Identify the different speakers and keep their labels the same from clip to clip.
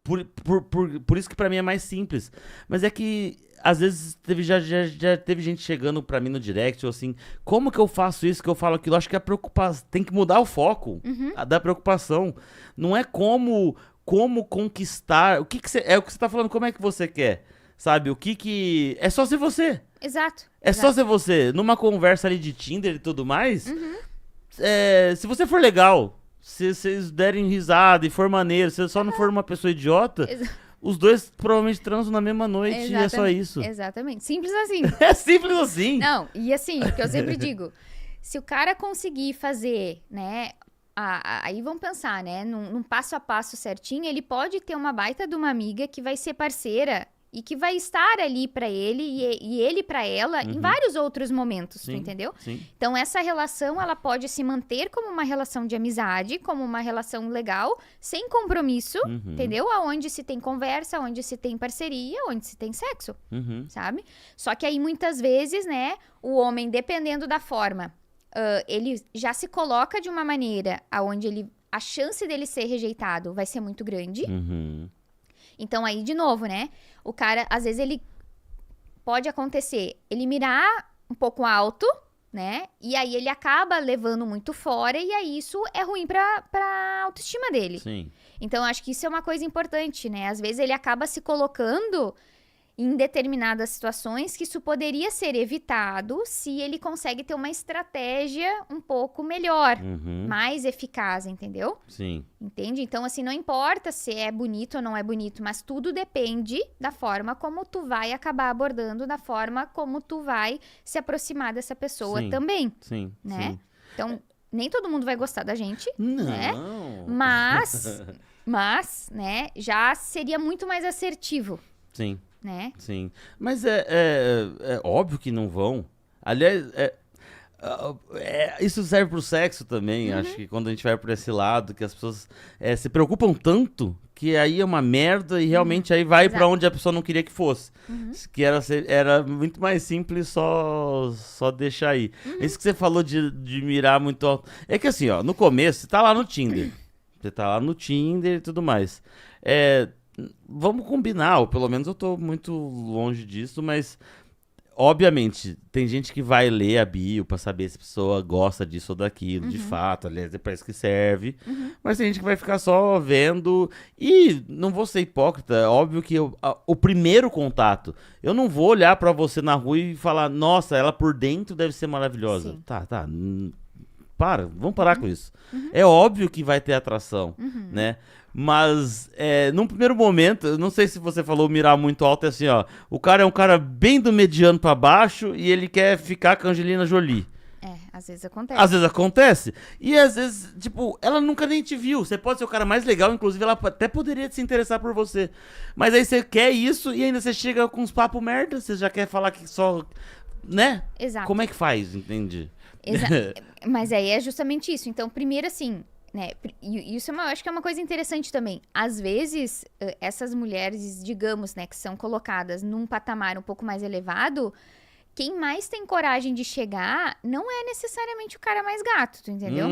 Speaker 1: Por isso que pra mim é mais simples. Mas é que, às vezes, já teve gente chegando pra mim no direct, ou assim, como que eu faço isso, que eu falo aquilo? Acho que a preocupação, tem que mudar o foco da preocupação. Não é como conquistar, é o que você tá falando, como é que você quer, sabe? É só ser você.
Speaker 2: Exato.
Speaker 1: É só ser você. Numa conversa ali de Tinder e tudo mais, se você for legal, se vocês derem risada e for maneiro, se só não for uma pessoa idiota, os dois provavelmente transam na mesma noite e é só isso.
Speaker 2: Exatamente. Simples assim.
Speaker 1: É simples assim.
Speaker 2: Não, e assim, o que eu sempre digo, se o cara conseguir fazer, né, aí vamos pensar, né, num passo a passo certinho, ele pode ter uma baita de uma amiga que vai ser parceira e que vai estar ali pra ele e ele pra ela em vários outros momentos, tu entendeu?
Speaker 1: Sim.
Speaker 2: Então, essa relação, ela pode se manter como uma relação de amizade, como uma relação legal, sem compromisso, entendeu? Onde se tem conversa, onde se tem parceria, onde se tem sexo, sabe? Só que aí, muitas vezes, né, o homem, dependendo da forma, ele já se coloca de uma maneira onde a chance dele ser rejeitado vai ser muito grande. Então, aí, de novo, né? O cara, às vezes, pode acontecer, ele mirar um pouco alto, né? E aí, ele acaba levando muito fora e aí, isso é ruim pra autoestima dele.
Speaker 1: Sim.
Speaker 2: Então, acho que isso é uma coisa importante, né? Às vezes, ele acaba se colocando em determinadas situações que isso poderia ser evitado se ele consegue ter uma estratégia um pouco melhor, mais eficaz, entendeu?
Speaker 1: Sim.
Speaker 2: Entende? Então, assim, não importa se é bonito ou não é bonito, mas tudo depende da forma como tu vai acabar abordando, da forma como tu vai se aproximar dessa pessoa também, né?
Speaker 1: Sim.
Speaker 2: Então, nem todo mundo vai gostar da gente,
Speaker 1: Não.
Speaker 2: né? Mas, né, já seria muito mais assertivo.
Speaker 1: Sim.
Speaker 2: Né?
Speaker 1: Sim. Mas é óbvio que não vão. Aliás, isso serve pro sexo também. Acho que quando a gente vai por esse lado, que as pessoas se preocupam tanto que aí é uma merda e realmente aí vai pra onde a pessoa não queria que fosse. Que era muito mais simples só deixar aí. Isso que você falou de mirar muito alto. É que assim, ó, no começo, você tá lá no Tinder. Você tá lá no Tinder e tudo mais. Vamos combinar, ou pelo menos eu tô muito longe disso, mas obviamente tem gente que vai ler a bio pra saber se a pessoa gosta disso ou daquilo, de fato, aliás, é pra isso que serve, mas tem gente que vai ficar só vendo, e não vou ser hipócrita, é óbvio que o primeiro contato, eu não vou olhar pra você na rua e falar, nossa, ela por dentro deve ser maravilhosa.
Speaker 2: Sim.
Speaker 1: Tá, vamos parar com isso. É óbvio que vai ter atração, né? Mas, num primeiro momento, eu não sei se você falou mirar muito alto, é assim, ó. O cara é um cara bem do mediano pra baixo e ele quer ficar com a Angelina Jolie.
Speaker 2: Às vezes acontece.
Speaker 1: Às vezes acontece. E às vezes, tipo, ela nunca nem te viu. Você pode ser o cara mais legal, inclusive ela até poderia se interessar por você. Mas aí você quer isso e ainda você chega com uns papos merda, você já quer falar que só... Né?
Speaker 2: Exato.
Speaker 1: Como é que faz, entende?
Speaker 2: Mas aí é justamente isso. Então, primeiro assim... Né? E isso eu acho que é uma coisa interessante também. Às vezes, essas mulheres, digamos, né, que são colocadas num patamar um pouco mais elevado, quem mais tem coragem de chegar não é necessariamente o cara mais gato, tu entendeu?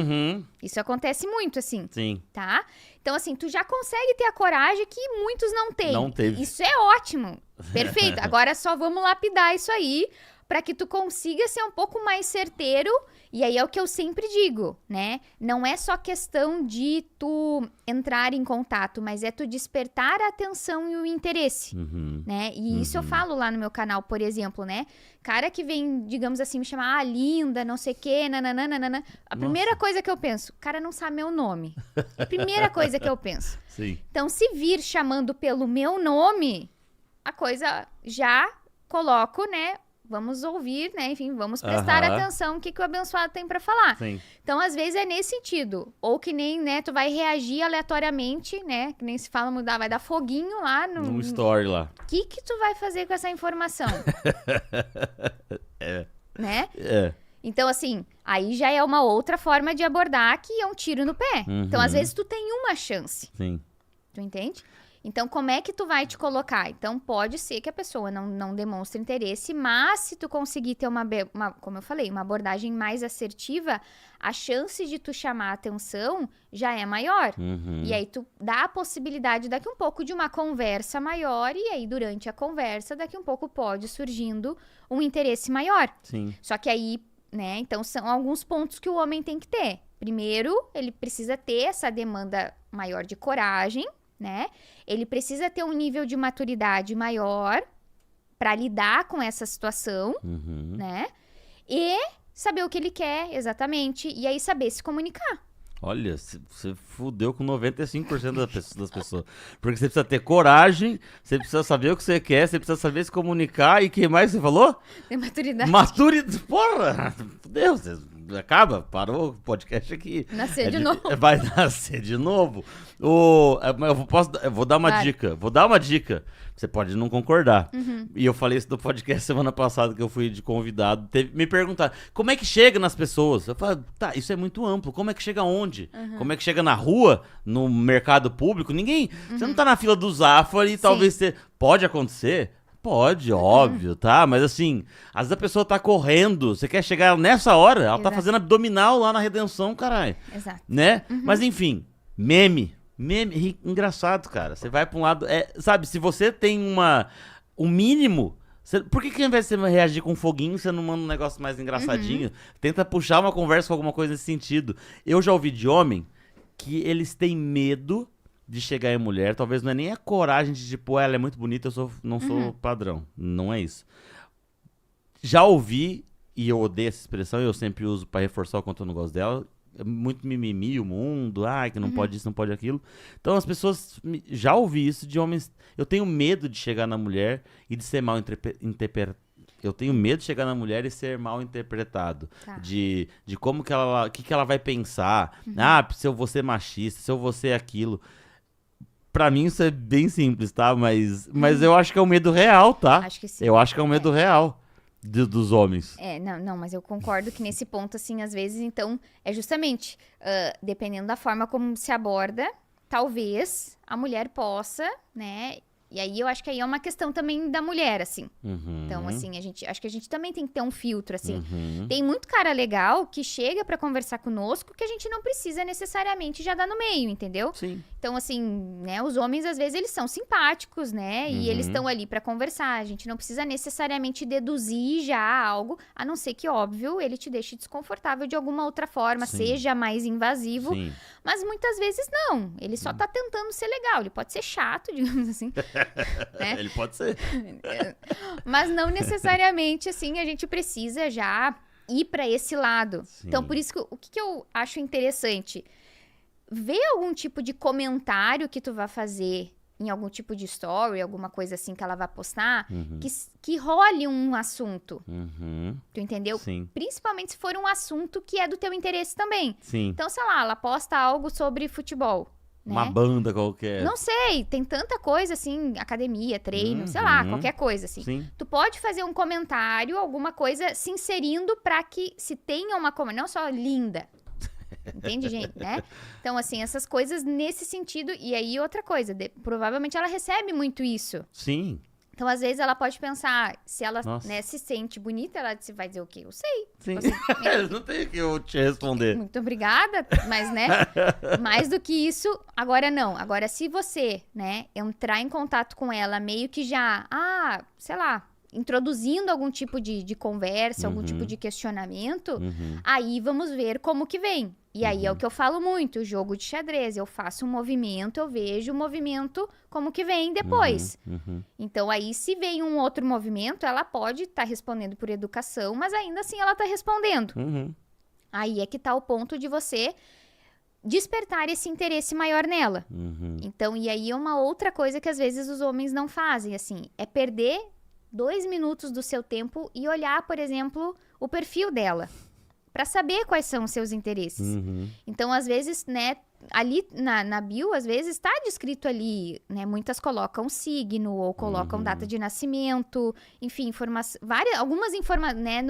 Speaker 2: Isso acontece muito, assim.
Speaker 1: Sim.
Speaker 2: Tá? Então, assim, tu já consegue ter a coragem que muitos não têm.
Speaker 1: Não teve.
Speaker 2: Isso é ótimo. Perfeito. Agora só vamos lapidar isso aí para que tu consiga ser um pouco mais certeiro. E aí é o que eu sempre digo, né? Não é só questão de tu entrar em contato, mas é tu despertar a atenção e o interesse, né? E isso eu falo lá no meu canal, por exemplo, né? Cara que vem, digamos assim, me chamar, linda, não sei o quê, nananana. A primeira coisa que eu penso, o cara não sabe meu nome. É a primeira coisa que eu penso.
Speaker 1: Sim.
Speaker 2: Então, se vir chamando pelo meu nome, a coisa já coloco, né? Vamos ouvir, né? Enfim, vamos prestar atenção no que o abençoado tem pra falar.
Speaker 1: Sim.
Speaker 2: Então, às vezes, é nesse sentido. Ou que nem, né, tu vai reagir aleatoriamente, né? Que nem se fala, vai dar foguinho lá
Speaker 1: no story lá.
Speaker 2: O que tu vai fazer com essa informação? Né? Então, assim, aí já é uma outra forma de abordar que é um tiro no pé. Então, às vezes, tu tem uma chance.
Speaker 1: Sim.
Speaker 2: Tu entende? Então, como é que tu vai te colocar? Então, pode ser que a pessoa não demonstre interesse, mas se tu conseguir ter como eu falei, uma abordagem mais assertiva, a chance de tu chamar a atenção já é maior. E aí, tu dá a possibilidade daqui um pouco de uma conversa maior, e aí, durante a conversa, daqui um pouco pode surgindo um interesse maior.
Speaker 1: Sim.
Speaker 2: Só que aí, né, então são alguns pontos que o homem tem que ter. Primeiro, ele precisa ter essa demanda maior de coragem, né? Ele precisa ter um nível de maturidade maior para lidar com essa situação, né? E saber o que ele quer exatamente, e aí saber se comunicar.
Speaker 1: Olha, você fudeu com 95% das pessoas. Porque você precisa ter coragem, você precisa saber o que você quer, você precisa saber se comunicar, e o que mais você falou?
Speaker 2: Ter maturidade.
Speaker 1: Maturidade. Porra! Deus, acaba, parou o podcast aqui.
Speaker 2: Nascer de novo.
Speaker 1: Vai nascer de novo. Eu vou dar uma dica. Vou dar uma dica. Você pode não concordar. E eu falei isso no podcast semana passada, que eu fui de convidado. Me perguntar, como é que chega nas pessoas? Eu falei, tá, isso é muito amplo. Como é que chega onde? Como é que chega na rua, no mercado público? Ninguém... Você não tá na fila do Zafari e talvez você... Pode acontecer? Pode, óbvio, tá? Mas assim, às vezes a pessoa tá correndo, você quer chegar nessa hora, ela tá fazendo abdominal lá na Redenção, caralho.
Speaker 2: Exato.
Speaker 1: Né? Mas enfim, meme, engraçado, cara. Você vai pra um lado, sabe, se você tem um mínimo, por que ao invés de você reagir com um foguinho, você não manda um negócio mais engraçadinho? Tenta puxar uma conversa com alguma coisa nesse sentido. Eu já ouvi de homem que eles têm medo de chegar em mulher, talvez não é nem a coragem de tipo, ela é muito bonita, não sou padrão. Não é isso. Já ouvi, e eu odeio essa expressão, eu sempre uso pra reforçar o quanto eu não gosto dela, é muito mimimi o mundo, que não pode isso, não pode aquilo. Então as pessoas, já ouvi isso de homens, eu tenho medo de chegar na mulher e de ser mal interpretado. Eu tenho medo de chegar na mulher e ser mal interpretado.
Speaker 2: Tá.
Speaker 1: De como que que ela vai pensar. Se eu vou ser machista, se eu vou ser aquilo. Pra mim isso é bem simples, tá? Mas eu acho que é um medo real, tá?
Speaker 2: Acho que sim.
Speaker 1: Eu acho que é um medo real dos homens.
Speaker 2: Não, mas eu concordo que nesse ponto, assim, às vezes, então, é justamente, dependendo da forma como se aborda, talvez a mulher possa, né? E aí eu acho que aí é uma questão também da mulher, assim. Então, assim, acho que a gente também tem que ter um filtro, assim. Tem muito cara legal que chega pra conversar conosco que a gente não precisa necessariamente já dar no meio, entendeu?
Speaker 1: Sim.
Speaker 2: Então, assim, né, os homens, às vezes, eles são simpáticos, né? E eles estão ali pra conversar. A gente não precisa necessariamente deduzir já algo, a não ser que, óbvio, ele te deixe desconfortável de alguma outra forma, seja mais invasivo.
Speaker 1: Sim.
Speaker 2: Mas muitas vezes não. Ele só tá tentando ser legal. Ele pode ser chato, digamos assim. Né?
Speaker 1: Ele pode ser.
Speaker 2: Mas não necessariamente, assim, a gente precisa já ir pra esse lado.
Speaker 1: Sim.
Speaker 2: Então, por isso que o que eu acho interessante, ver algum tipo de comentário que tu vai fazer em algum tipo de story, alguma coisa assim que ela vai postar, que role um assunto. Tu entendeu?
Speaker 1: Sim.
Speaker 2: Principalmente se for um assunto que é do teu interesse também.
Speaker 1: Sim.
Speaker 2: Então, sei lá, ela posta algo sobre futebol. Né?
Speaker 1: Uma banda qualquer.
Speaker 2: Não sei, tem tanta coisa assim, academia, treino, sei lá, qualquer coisa assim.
Speaker 1: Sim.
Speaker 2: Tu pode fazer um comentário, alguma coisa se inserindo pra que se tenha uma não só linda. Entende, gente, né? Então, assim, essas coisas nesse sentido. E aí, outra coisa, provavelmente ela recebe muito isso.
Speaker 1: Sim.
Speaker 2: Então, às vezes, ela pode pensar, se ela, né, se sente bonita, ela vai dizer o quê? Eu sei.
Speaker 1: Sim.
Speaker 2: Assim,
Speaker 1: Não tem que eu te responder.
Speaker 2: Muito obrigada, mas, né, mais do que isso, agora não. Agora, se você, né, entrar em contato com ela meio que já, sei lá, introduzindo algum tipo de conversa, algum tipo de questionamento, aí vamos ver como que vem. E aí é o que eu falo muito, jogo de xadrez. Eu faço um movimento, eu vejo o movimento como que vem depois. Então aí se vem um outro movimento, ela pode estar respondendo por educação, mas ainda assim ela está respondendo. Aí é que tá o ponto de você despertar esse interesse maior nela. Então, e aí é uma outra coisa que às vezes os homens não fazem, assim, é perder 2 minutos do seu tempo e olhar, por exemplo, o perfil dela, para saber quais são os seus interesses. Então, às vezes, né, ali na bio, às vezes está descrito ali, né, muitas colocam signo ou colocam data de nascimento, enfim, algumas informações, né,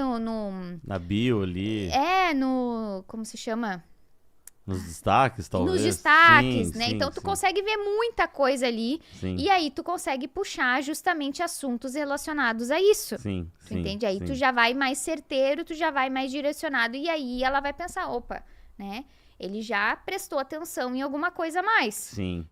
Speaker 2: na
Speaker 1: bio ali.
Speaker 2: no, como se chama?
Speaker 1: Nos destaques, talvez.
Speaker 2: Nos destaques,
Speaker 1: sim,
Speaker 2: né?
Speaker 1: Sim,
Speaker 2: então, tu
Speaker 1: sim.
Speaker 2: consegue ver muita coisa ali.
Speaker 1: Sim.
Speaker 2: E aí, tu consegue puxar justamente assuntos relacionados a isso.
Speaker 1: Sim,
Speaker 2: Tu entende? Aí, tu já vai mais certeiro, tu já vai mais direcionado. E aí, ela vai pensar, opa, né? Ele já prestou atenção em alguma coisa a mais.
Speaker 1: Sim.